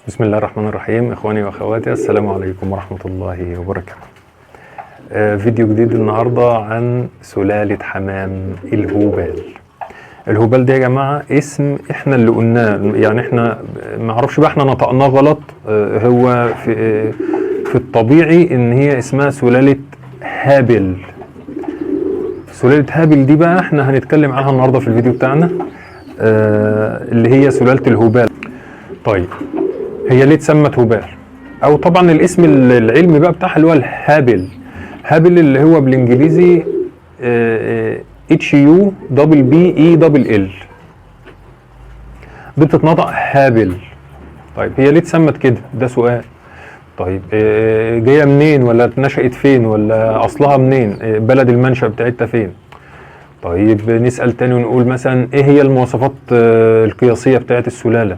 بسم الله الرحمن الرحيم. اخواني واخواتي، السلام عليكم ورحمة الله وبركاته. فيديو جديد النهاردة عن سلالة حمام الهوبال. الهوبال ده يا جماعة اسم احنا اللي قلناه، يعني احنا ما اعرفش بقى احنا نطقناه غلط. هو في الطبيعي ان هي اسمها سلالة هابل. سلالة هابل دي بقى احنا هنتكلم عنها النهاردة في الفيديو بتاعنا، اللي هي سلالة الهوبال. طيب هي ليه اتسمت هوبال؟ او طبعا الاسم العلمي بقى بتاعها اللي هو الهابل. هابل اللي هو بالانجليزي HUBBELL، دي بتتنطق هابل. طيب هي ليه اتسمت كده؟ ده سؤال. طيب جايه منين، ولا اتنشأت فين، ولا اصلها منين، بلد المنشأ بتاعتها فين؟ طيب نسأل تاني ونقول مثلا ايه هي المواصفات القياسية بتاعت السلالة؟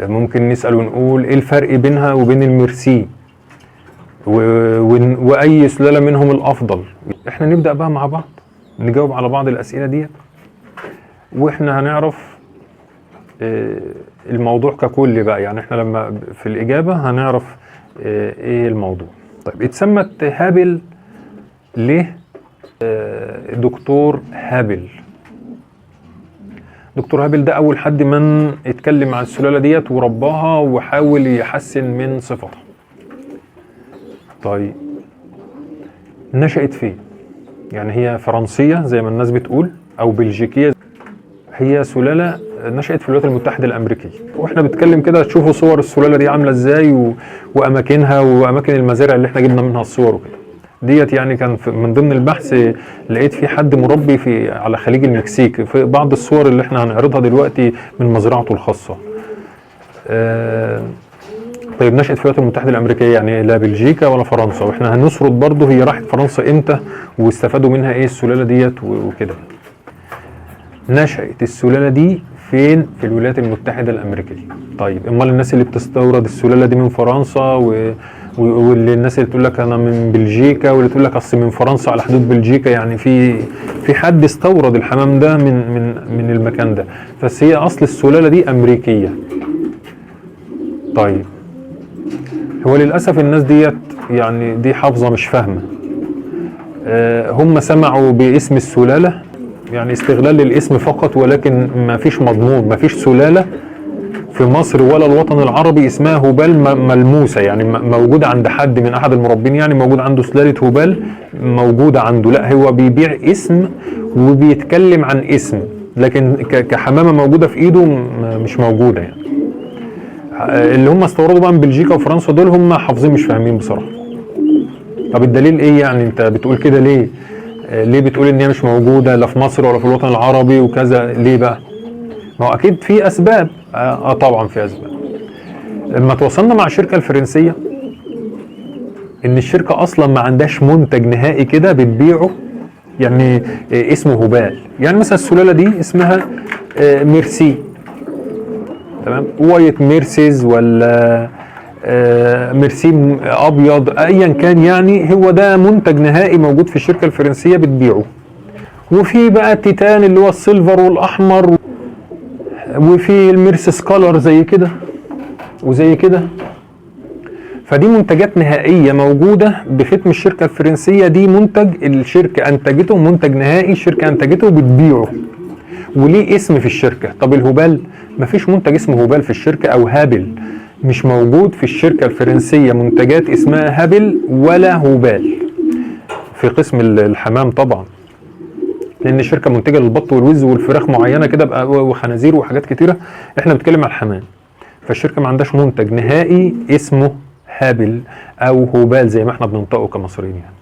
ممكن نسأل ونقول ايه الفرق بينها وبين الميرسي، واي سلالة منهم الافضل. احنا نبدأ بقى مع بعض نجاوب على بعض الاسئلة دي، واحنا هنعرف الموضوع ككل بقى. يعني احنا لما في الاجابة هنعرف ايه الموضوع. طيب اتسمت هابل ليه؟ دكتور هابل. دكتور هابل ده اول حد من اتكلم عن السلالة ديت ورباها وحاول يحسن من صفتها. طيب نشأت فين؟ يعني هي فرنسية زي ما الناس بتقول او بلجيكية. هي سلالة نشأت في الولايات المتحدة الامريكية، واحنا بنتكلم كده تشوفوا صور السلالة دي عاملة ازاي واماكنها واماكن المزارع اللي احنا جبنا منها الصور وكده. ديت يعني كان من ضمن البحث لقيت في حد مربي على خليج المكسيك، في بعض الصور اللي احنا هنعرضها دلوقتي من مزرعته الخاصة. طيب نشأت في الولايات المتحدة الأمريكية، يعني لا بلجيكا ولا فرنسا، واحنا هنسرد برضه هي راحت فرنسا امتى واستفادوا منها ايه السلالة ديت وكده. نشأت السلالة دي فين؟ في الولايات المتحدة الأمريكية. طيب امال الناس اللي بتستورد السلالة دي من فرنسا واللي الناس اللي تقول لك انا من بلجيكا، واللي تقول لك اصل من فرنسا على حدود بلجيكا، يعني في حد استورد الحمام ده من المكان ده، بس هي اصل السلالة دي امريكية. طيب هو للاسف الناس ديت يعني دي حافظة مش فاهمة. هم سمعوا باسم السلالة، يعني استغلال للاسم فقط، ولكن ما فيش مضمون، ما فيش سلالة في مصر ولا الوطن العربي اسمها هوبال ملموسة، يعني موجودة عند حد من احد المربين، يعني موجود عنده سلالة هوبال موجودة عنده. لا هو بيبيع اسم وبيتكلم عن اسم، لكن كحمامة موجودة في ايده مش موجودة. يعني اللي هم استوردوا بقى من بلجيكا وفرنسا دول هم حافظين مش فاهمين بصراحة. طب الدليل ايه؟ يعني انت بتقول كده ليه؟ ليه بتقول ان هي مش موجودة لا في مصر ولا في الوطن العربي وكذا؟ ليه بقى؟ ما هو اكيد في اسباب. طبعا في اسباب. لما تواصلنا مع الشركة الفرنسية ان الشركة اصلا ما عندهاش منتج نهائي كده بتبيعه، يعني اسمه هوبال. يعني مثلا السلالة دي اسمها ميرسي، تمام، وايت ميرسيز ولا ميرسي ابيض، ايا كان، يعني هو ده منتج نهائي موجود في الشركة الفرنسية بتبيعه. وفي بقى التيتان اللي هو السيلفر والاحمر، وفي الميرسيس كولر زي كده وزي كده. فدي منتجات نهائية موجودة بختم الشركة الفرنسية. دي منتج الشركة انتجته، منتج نهائي الشركة انتجته وبتبيعه وليه اسم في الشركة. طب الهوبال مفيش منتج اسمه هوبال في الشركة، او هابل مش موجود في الشركة الفرنسية منتجات اسمها هابل ولا هوبال في قسم الحمام طبعا، لان الشركة منتجة للبط والوز والفراخ معينة كده بقى وخنازير وحاجات كتيرة. احنا بنتكلم عن الحمام، فالشركة ما عندهاش منتج نهائي اسمه هابل او هوبال زي ما احنا بننطقه كمصريين يعني.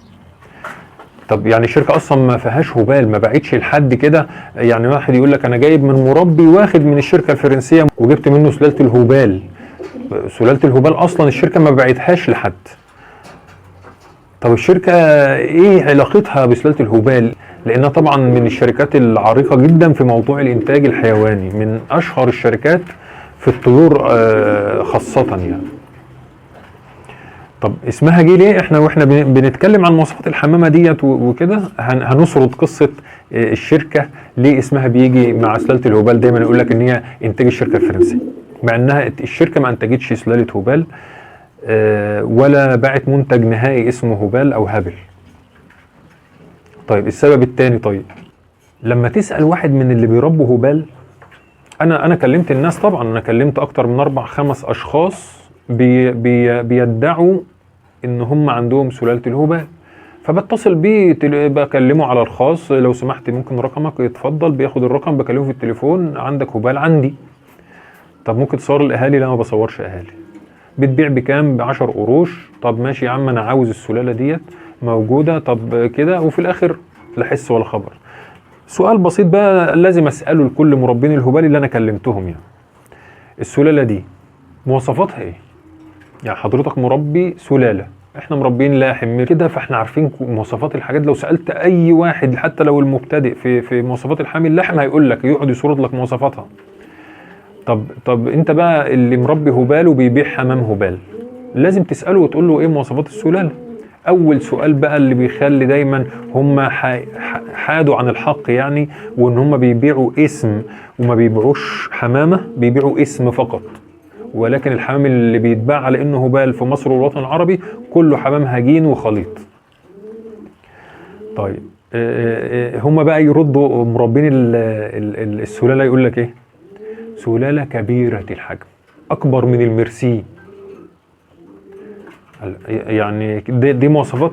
طب يعني الشركة اصلا ما فيهاش هوبال، ما باعتش لحد كده. يعني واحد يقول لك انا جايب من مربي واخد من الشركة الفرنسية وجبت منه سلالة الهوبال. سلالة الهوبال اصلا الشركة ما باعتهاش لحد. طب الشركة ايه علاقتها بسلالة الهوبال؟ لانها طبعا من الشركات العريقة جدا في موضوع الانتاج الحيواني، من اشهر الشركات في الطيور خاصة يعني. طب اسمها جه ليه؟ واحنا بنتكلم عن مواصفات الحمامة ديت وكده هنسرد قصة الشركة ليه اسمها بيجي مع سلالة الهوبال. دايما يقول لك ان هي انتاج الشركة الفرنسية. مع انها الشركه ما انتجتش سلاله هبال ولا باعت منتج نهائي اسمه هبال او هابل. طيب السبب الثاني، طيب لما تسال واحد من اللي بيربوا هبال، انا كلمت الناس طبعا، انا كلمت اكتر من 4-5 اشخاص بيدعوا ان هم عندهم سلاله الهبال، فبتصل بيه بكلمه على الخاص، لو سمحت ممكن رقمك، يتفضل، بياخد الرقم، بكلمه في التليفون، عندك هبال؟ عندي. طب ممكن تصور الاهالي؟ لا ما بصورش اهالي. بتبيع بكام؟ ب10 قروش. طب ماشي يا عم انا عاوز السلاله ديت موجوده، طب كده، وفي الاخر لا حس ولا خبر. سؤال بسيط بقى لازم اساله لكل مربين الهبال اللي انا كلمتهم، يعني السلاله دي مواصفاتها ايه؟ يعني حضرتك مربي سلاله، احنا مربين لاحم كده، فاحنا عارفين مواصفات الحاجات. لو سالت اي واحد حتى لو المبتدئ في مواصفات الحامل اللحم هيقول لك، يقعد يسرد لك مواصفاتها. طب انت بقى اللي مربي هبال وبيبيع حمام هبال، لازم تساله وتقول له ايه مواصفات السلاله. اول سؤال بقى اللي بيخلي دايما هم حادوا عن الحق، يعني وان هم بيبيعوا اسم وما بيبيعوش حمامه، بيبيعوا اسم فقط، ولكن الحمام اللي بيتباع على انه هبال في مصر والوطن العربي كله حمام هجين وخليط. طيب هم بقى يردوا مربين السلاله، يقول لك ايه؟ سلاله كبيره الحجم، اكبر من المرسي. يعني دي مواصفات،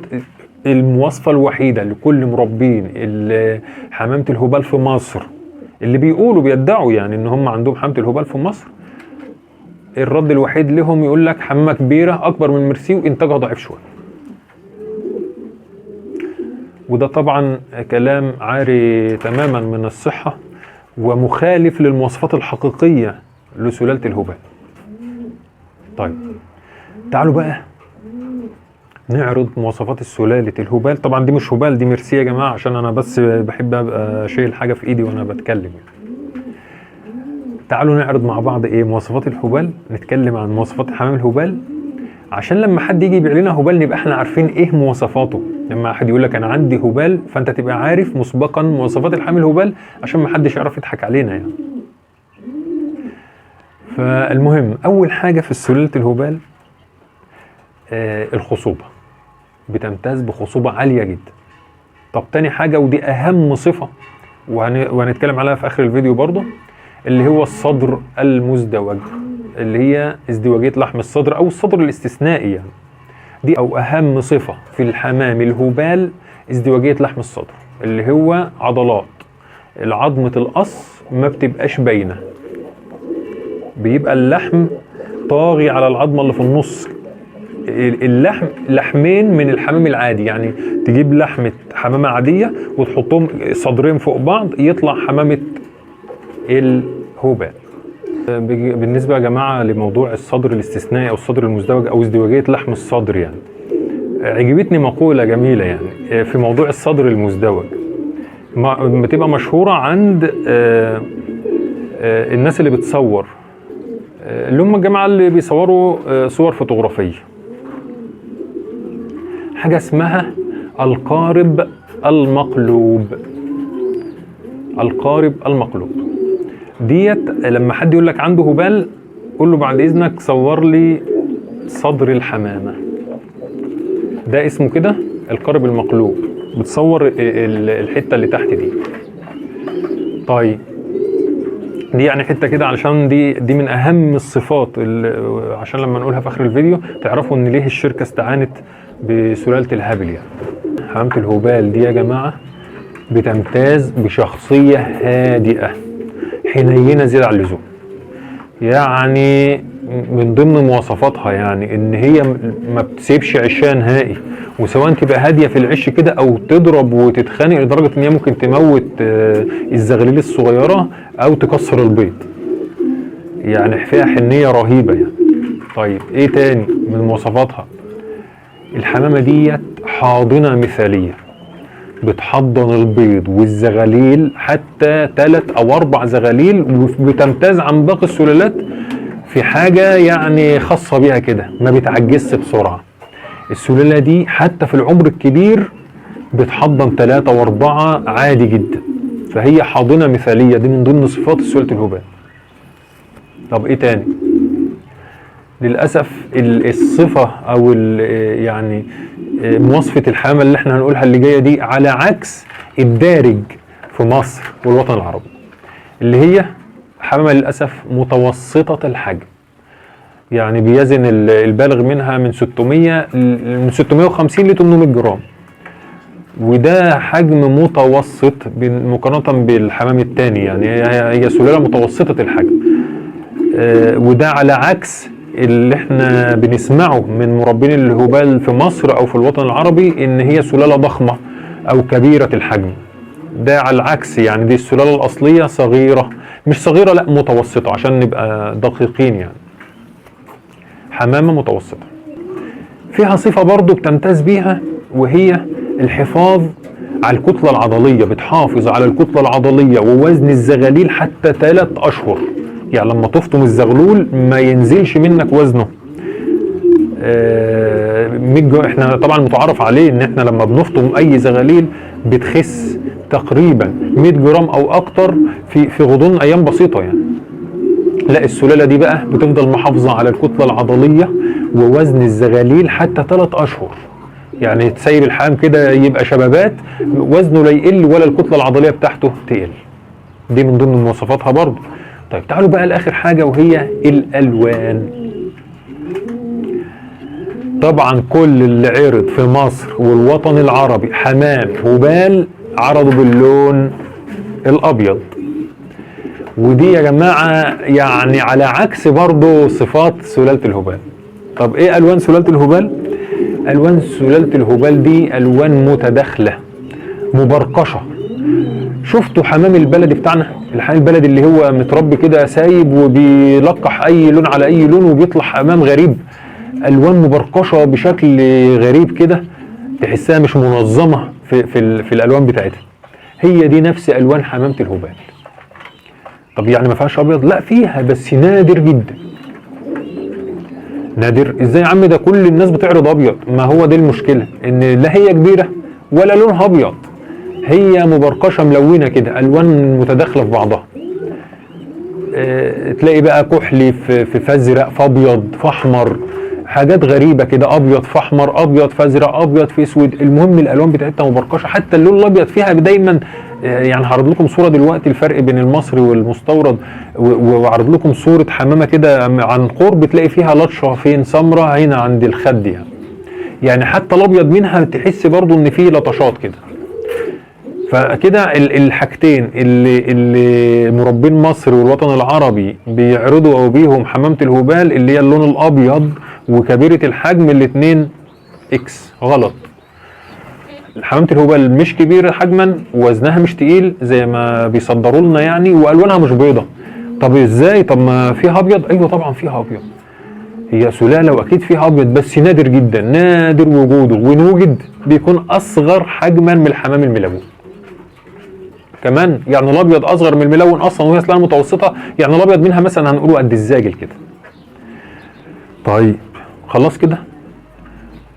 المواصفه الوحيده لكل مربين حمامه الهبال في مصر اللي بيقولوا بيدعوا يعني ان هم عندهم حمامه الهبال في مصر. الرد الوحيد لهم يقول لك حمامه كبيره اكبر من المرسي وانتاجها ضعيف شويه. وده طبعا كلام عاري تماما من الصحه ومخالف للمواصفات الحقيقيه لسلاله الهبال. طيب تعالوا بقى نعرض مواصفات السلالة الهبال. طبعا دي مش هبال، دي ميرسي يا جماعة، عشان انا بس بحب ابقى شايل حاجة في ايدي وانا بتكلم. تعالوا نعرض مع بعض ايه مواصفات الهبال، نتكلم عن مواصفات حمام الهبال، عشان لما حد يجي يبيع لنا هبال نبقى احنا عارفين ايه مواصفاته. لما حد يقول لك انا عندي هبال، فانت تبقى عارف مسبقا مواصفات الحمام الهبال عشان ما حدش يعرف يضحك علينا يعني. فالمهم اول حاجة في سلالة الهبال الخصوبة، بتمتاز بخصوبة عالية جدا. طب تاني حاجة ودي أهم صفة وهنتكلم عليها في آخر الفيديو برضه، اللي هو الصدر المزدوج، اللي هي ازدواجية لحم الصدر أو الصدر الاستثنائي يعني. دي أو أهم صفة في الحمام الهبال ازدواجية لحم الصدر، اللي هو عضلات العظمة القص ما بتبقاش باينة، بيبقى اللحم طاغي على العظمة اللي في النص. اللحم لحمين من الحمام العادي، يعني تجيب لحمة حمامة عادية وتحطهم صدرين فوق بعض يطلع حمامة الهبال. بالنسبة يا جماعة لموضوع الصدر الاستثنائي أو الصدر المزدوج أو ازدواجية لحم الصدر، يعني عجبتني مقولة جميلة يعني في موضوع الصدر المزدوج، بتبقى مشهورة عند الناس اللي بتصور، اللي هم الجماعة اللي بيصوروا صور فوتوغرافية، حاجة اسمها القارب المقلوب. القارب المقلوب ديت لما حد يقول لك عنده هبال قول له بعد اذنك صور لي صدر الحمامة، ده اسمه كده القارب المقلوب، بتصور الحتة اللي تحت دي. طيب دي يعني حته كده علشان دي من اهم الصفات عشان لما نقولها في اخر الفيديو تعرفوا ان ليه الشركه استعانت بسلاله الهابل. يعني حمامه الهبال دي يا جماعه بتمتاز بشخصيه هادئه حنينه زياده عن اللزوم. يعني من ضمن مواصفاتها يعني ان هي ما بتسيبش عشها نهائي، وسواء تبقى هاديه في العش كده او تضرب وتتخانق لدرجه ان هي ممكن تموت الزغليل الصغيره او تكسر البيض. يعني فيها حنيه رهيبه يعني. طيب ايه تاني من مواصفاتها؟ الحمامه ديت حاضنه مثاليه، بتحضن البيض والزغاليل حتى 3 أو 4 زغاليل، وبتمتاز عن باقي السلالات في حاجة يعني خاصة بيها كده، ما بتعجزش بسرعة. السلالة دي حتى في العمر الكبير بتحضن 3 و4 عادي جدا، فهي حاضنة مثالية، دي من ضمن صفات سلالة الهبال. طب ايه تاني؟ للاسف الصفه او يعني مواصفه الحمامه اللي احنا هنقولها اللي جايه دي على عكس الدارج في مصر والوطن العربي، اللي هي حمامه للاسف متوسطه الحجم، يعني بيزن البالغ منها من 650 ل 800 جرام، وده حجم متوسط مقارنه بالحمام الثاني، يعني هي سلاله متوسطه الحجم. وده على عكس اللي احنا بنسمعه من مربين الهبال في مصر او في الوطن العربي ان هي سلالة ضخمة او كبيرة الحجم. ده على العكس، يعني دي السلالة الاصلية صغيرة، مش صغيرة لا متوسطة عشان نبقى دقيقين، يعني حمامة متوسطة. فيها صفة برضو بتمتاز بيها وهي الحفاظ على الكتلة العضلية، بتحافظ على الكتلة العضلية ووزن الزغاليل حتى 3 أشهر، يعني لما تفطم الزغلول ما ينزلش منك وزنه. احنا طبعا متعارف عليه ان احنا لما بنفطم اي زغاليل بتخس تقريبا 100 جرام او اكتر في غضون ايام بسيطة يعني. لا السلالة دي بقى بتفضل محافظة على الكتلة العضلية ووزن الزغاليل حتى 3 اشهر، يعني تسيب الحمام كده يبقى شبابات وزنه لا يقل ولا الكتلة العضلية بتاعته تقل. دي من ضمن مواصفاتها برضه. طيب تعالوا بقى لاخر حاجة وهي الالوان. طبعا كل اللي عرض في مصر والوطن العربي حمام هبال عرضوا باللون الابيض، ودي يا جماعة يعني على عكس برضه صفات سلالة الهبال. طب ايه الوان سلالة الهبال؟ الوان سلالة الهبال دي الوان متداخلة مبرقشة. شفتوا حمام البلدي بتاعنا؟ الحمام البلدي اللي هو متربي كده سايب وبيلقح اي لون على اي لون وبيطلع حمام غريب، الوان مبرقشة بشكل غريب كده، تحسها مش منظمة في الالوان بتاعتها. هي دي نفس الوان حمامة الهبال. طب يعني ما فيهاش ابيض؟ لا فيها بس نادر جدا. نادر ازاي يا عم؟ ده كل الناس بتعرض ابيض. ما هو دي المشكله، ان لا هي كبيره ولا لونها ابيض، هي مبرقشه ملونه كده، الوان متداخله في بعضها. تلاقي بقى كحلي في ازرق في ابيض في احمر، حاجات غريبه كده، ابيض في احمر، ابيض في ازرق، ابيض في اسود. المهم الالوان بتاعتها مبرقشه، حتى اللون الابيض فيها دايما يعني هعرض لكم صوره دلوقتي الفرق بين المصري والمستورد، وعرض لكم صوره حمامه كده عن قرب تلاقي فيها لطشه فين سمراء هنا عند الخد، يعني حتى الابيض منها تحس برضو ان فيه لطشات كده. فكده الحاجتين اللي مربين مصر والوطن العربي بيعرضوا او بيهم حمامه الهبال اللي هي اللون الابيض وكبيره الحجم، الاثنين اكس غلط. حمامه الهبال مش كبيره حجما ووزنها مش تقيل زي ما بيصدروا لنا يعني، والوانها مش بيضه. طب ازاي؟ طب ما فيها ابيض؟ ايوه طبعا فيها ابيض، هي سلاله واكيد فيها ابيض بس نادر جدا، نادر وجوده، وان وجد بيكون اصغر حجما من الحمام الملون كمان. يعني الابيض اصغر من الملون اصلا وهي سلاله متوسطه، يعني الابيض منها مثلا هنقوله قد الزاجل كده. طيب خلاص كده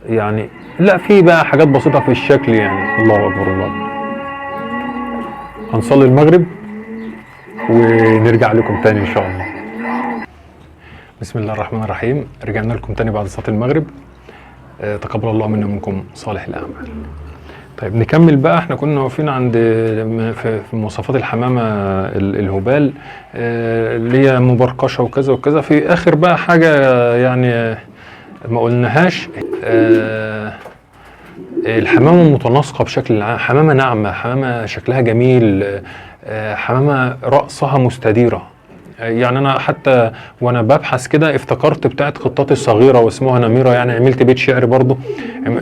يعني؟ لا في بقى حاجات بسيطه في الشكل يعني. الله اكبر الله اكبر. هنصلي المغرب ونرجع لكم تاني ان شاء الله. بسم الله الرحمن الرحيم. رجعنا لكم تاني بعد صلاه المغرب. تقبل الله منا ومنكم صالح الاعمال. طيب نكمل بقى. احنا كنا واقفين عند في مواصفات الحمامه الهبال اللي هي مبرقشه وكذا وكذا. في اخر بقى حاجه يعني ما قلناهاش، الحمامه المتناسقه بشكل عام، حمامه ناعمه، حمامه شكلها جميل، حمامه راسها مستديره. يعني انا حتى وانا ببحث كده افتكرت بتاعت خطاطي الصغيره واسمها نميره، يعني عملت بيت شعر برضو.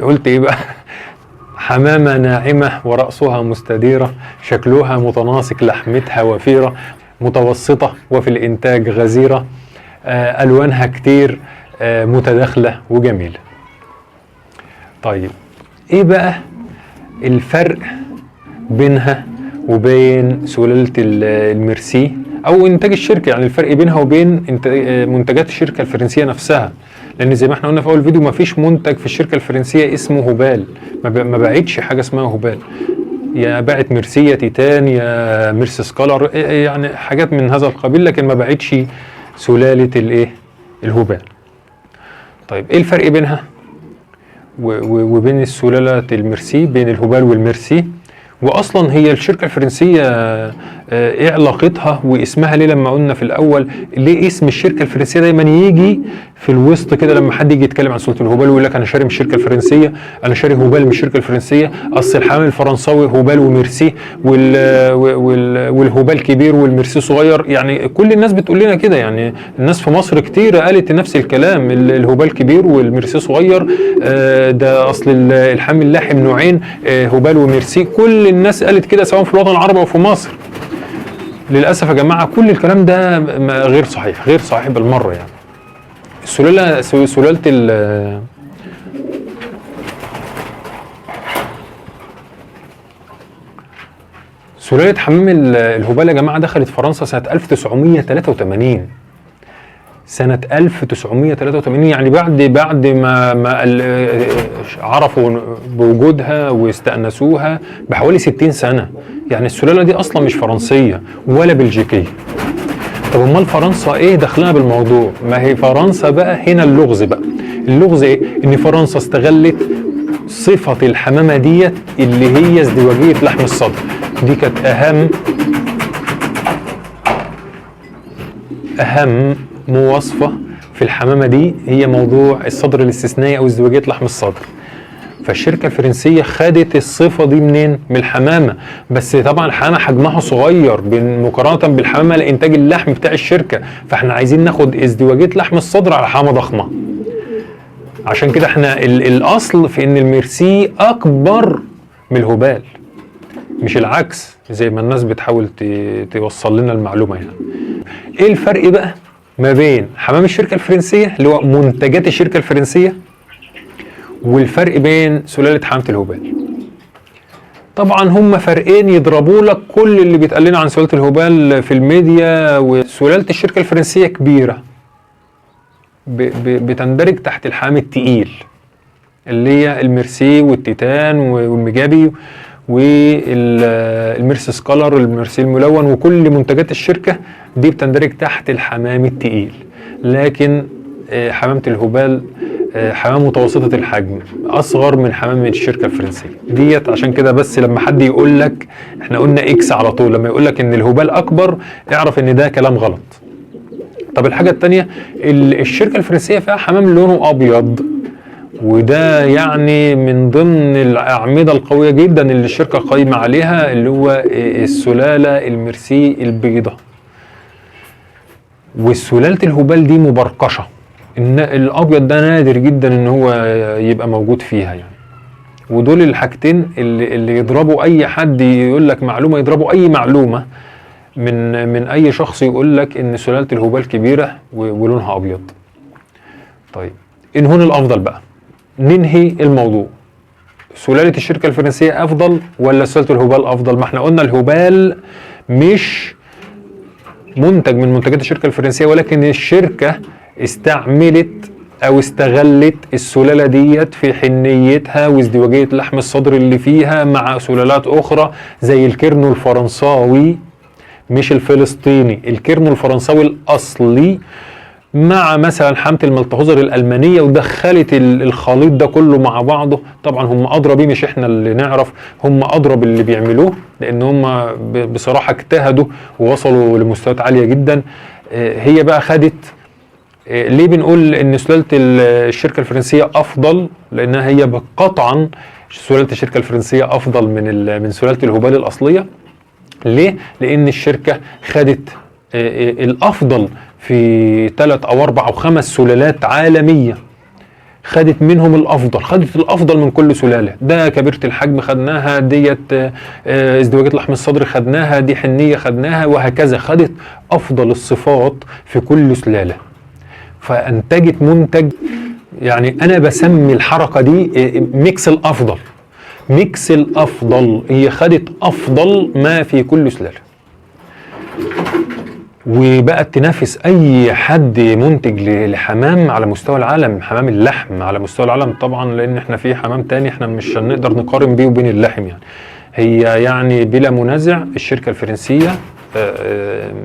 قلت ايه بقى؟ حمامة ناعمة ورأسها مستديرة، شكلها متناسق، لحمتها وفيرة، متوسطة وفي الإنتاج غزيرة، ألوانها كتير، متداخلة وجميلة. طيب إيه بقى الفرق بينها وبين سلالة الميرسي أو إنتاج الشركة؟ يعني الفرق بينها وبين منتجات الشركة الفرنسية نفسها، لان زي ما احنا قلنا في اول فيديو مفيش منتج في الشركه الفرنسيه اسمه هبال، ما باعتش حاجه اسمها هبال، يا باعت ميرسي يا تيتان يا ميرسي سكالر، يعني حاجات من هذا القبيل، لكن ما باعتش سلالة الايه؟ الهبال. طيب ايه الفرق بينها وبين السلالة الميرسي، بين الهبال والميرسي؟ واصلا هي الشركه الفرنسيه ايه علاقتها واسمها ليه؟ لما قلنا في الاول ليه اسم الشركه الفرنسيه دايما يجي في الوسط كده لما حد يجي يتكلم عن سلطه الهبال ويقول لك انا شاري من الشركه الفرنسيه، انا شاري هبال من الشركه الفرنسيه، اصل الحمام الفرنساوي هبال وميرسي والهبال كبير والميرسي صغير. يعني كل الناس بتقول لنا كده، يعني الناس في مصر كتير قالت نفس الكلام، الهبال كبير والميرسي صغير، ده اصل الحمام اللاحم نوعين، هبال وميرسي. كل الناس قالت كده سواء في الوطن العربي او في مصر. للاسف يا جماعه كل الكلام ده غير صحيح، غير صحيح بالمره. يعني سلاله سلاله حمام الهبال يا جماعه دخلت فرنسا سنه 1983. سنة 1983، يعني بعد ما عرفوا بوجودها واستأنسوها بحوالي 60 سنة. يعني السلالة دي أصلا مش فرنسية ولا بلجيكية. طب امال فرنسا ايه دخلها بالموضوع؟ ما هي فرنسا بقى هنا اللغز بقى. اللغز ايه؟ ان فرنسا استغلت صفة الحمامة ديت اللي هي ازدواجية لحم الصدر. دي كانت أهم مواصفة في الحمامة دي، هي موضوع الصدر الاستثنائي أو ازدواجية لحم الصدر. فالشركة الفرنسية خدت الصفة دي منين؟ من الحمامة. بس طبعا الحمامة حجمها صغير مقارنة بالحمامة لإنتاج اللحم بتاع الشركة، فاحنا عايزين ناخد ازدواجية لحم الصدر على حمامة ضخمة. عشان كده احنا الأصل في إن الميرسي أكبر من الهبال، مش العكس زي ما الناس بتحاول توصل لنا المعلومة. يعني ايه الفرق بقى ما بين حمام الشركة الفرنسية اللي هو منتجات الشركة الفرنسية والفرق بين سلالة حمامة الهبال؟ طبعا هم فرقين يضربوا لك كل اللي بيتقال لنا عن سلالة الهبال في الميديا. وسلالة الشركة الفرنسية كبيرة، بتندرج تحت الحمام التقيل اللي هي الميرسي والتيتان والميجابي والميرسي سكالر والميرسي الملون، وكل منتجات الشركة دي بتندرج تحت الحمام التقيل. لكن حمامة الهبال حمام متوسطة الحجم، أصغر من حمام الشركة الفرنسية ديت. عشان كده بس لما حد يقول لك احنا قلنا اكس على طول، لما يقول لك ان الهبال أكبر اعرف ان ده كلام غلط. طب الحاجة التانية، الشركة الفرنسية فيها حمام لونه أبيض، وده يعني من ضمن الأعمدة القوية جدا اللي الشركة قايمة عليها، اللي هو السلالة الميرسي البيضة. والسلالة الهبال دي مبرقشة، إن الأبيض ده نادر جدا إن هو يبقى موجود فيها. يعني ودول الحاجتين اللي يضربوا أي حد يقول لك معلومة، يضربوا أي معلومة من أي شخص يقول لك إن سلالة الهبال كبيرة ولونها أبيض. طيب هنا الأفضل بقى ننهي الموضوع، سلالة الشركة الفرنسية أفضل ولا سلالة الهبال أفضل؟ ما احنا قلنا الهبال مش منتج من منتجات الشركة الفرنسية، ولكن الشركة استعملت أو استغلت السلالة ديت في حنيتها وازدواجية لحم الصدر اللي فيها مع سلالات أخرى زي الكيرنو الفرنساوي، مش الفلسطيني، الكيرنو الفرنساوي الأصلي، مع مثلا حمامة الملتهوزر الألمانية، ودخلت الخليط ده كله مع بعضه. طبعا هم أدرى بيه، مش احنا اللي نعرف، هم أدرى باللي بيعملوه، لأن هم بصراحة اجتهدوا ووصلوا لمستويات عالية جدا. هي بقى خدت، ليه بنقول ان سلالة الشركة الفرنسية أفضل؟ لأنها هي قطعا سلالة الشركة الفرنسية أفضل من سلالة الهبال الأصلية. ليه؟ لأن الشركة خدت الأفضل في 3 أو 4 أو 5 سلالات عالمية، خدت منهم الأفضل، خدت الأفضل من كل سلالة. ده كبيرة الحجم خدناها، ديت ازدواجية لحم الصدر خدناها، دي حنية خدناها، وهكذا. خدت أفضل الصفات في كل سلالة، فأنتجت منتج. يعني أنا بسمي الحركة دي ميكس الأفضل، ميكس الأفضل. هي خدت أفضل ما في كل سلالة، وبقت تنافس اي حد منتج لحمام على مستوى العالم، حمام اللحم على مستوى العالم طبعا، لان احنا في حمام تاني احنا مش هنقدر نقارن بيه وبين اللحم. يعني هي يعني بلا منازع الشركة الفرنسية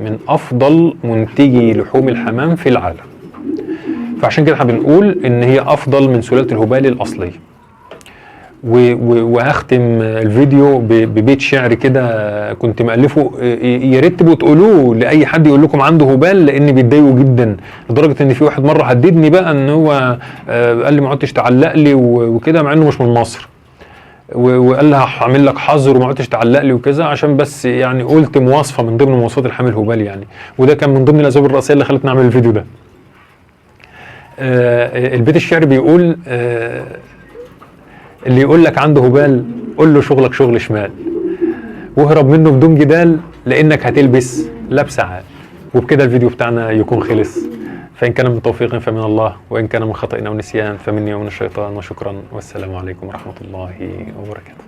من افضل منتجي لحوم الحمام في العالم. فعشان كده احنا بنقول ان هي افضل من سلالة الهبالي الاصلية. وهختم الفيديو ببيت شعر كده كنت مألفه، يا ريت تبقوا تقولوه لأي حد يقول لكم عنده هبال، لأن بيتضايقوا جدا، لدرجة إن في واحد مرة هددني بقى إن هو قال لي ما عدتش تعلق لي وكده، مع إنه مش من مصر، وقال لي هعمل لك حظر وما عدتش تعلق لي وكذا، عشان بس يعني قلت مواصفة من ضمن مواصفات الحامل الهبالي يعني، وده كان من ضمن الأسباب الرئيسية اللي خلتني أعمل الفيديو ده. البيت الشعر بيقول اللي يقول لك عنده هبال قول له شغلك شغل شمال، واهرب منه بدون جدال لانك هتلبس لبسة عال. وبكده الفيديو بتاعنا يكون خلص. فإن كان من توفيق فمن الله، وإن كان من خطأ أو نسيان فمني ومن الشيطان، وشكرا، والسلام عليكم ورحمة الله وبركاته.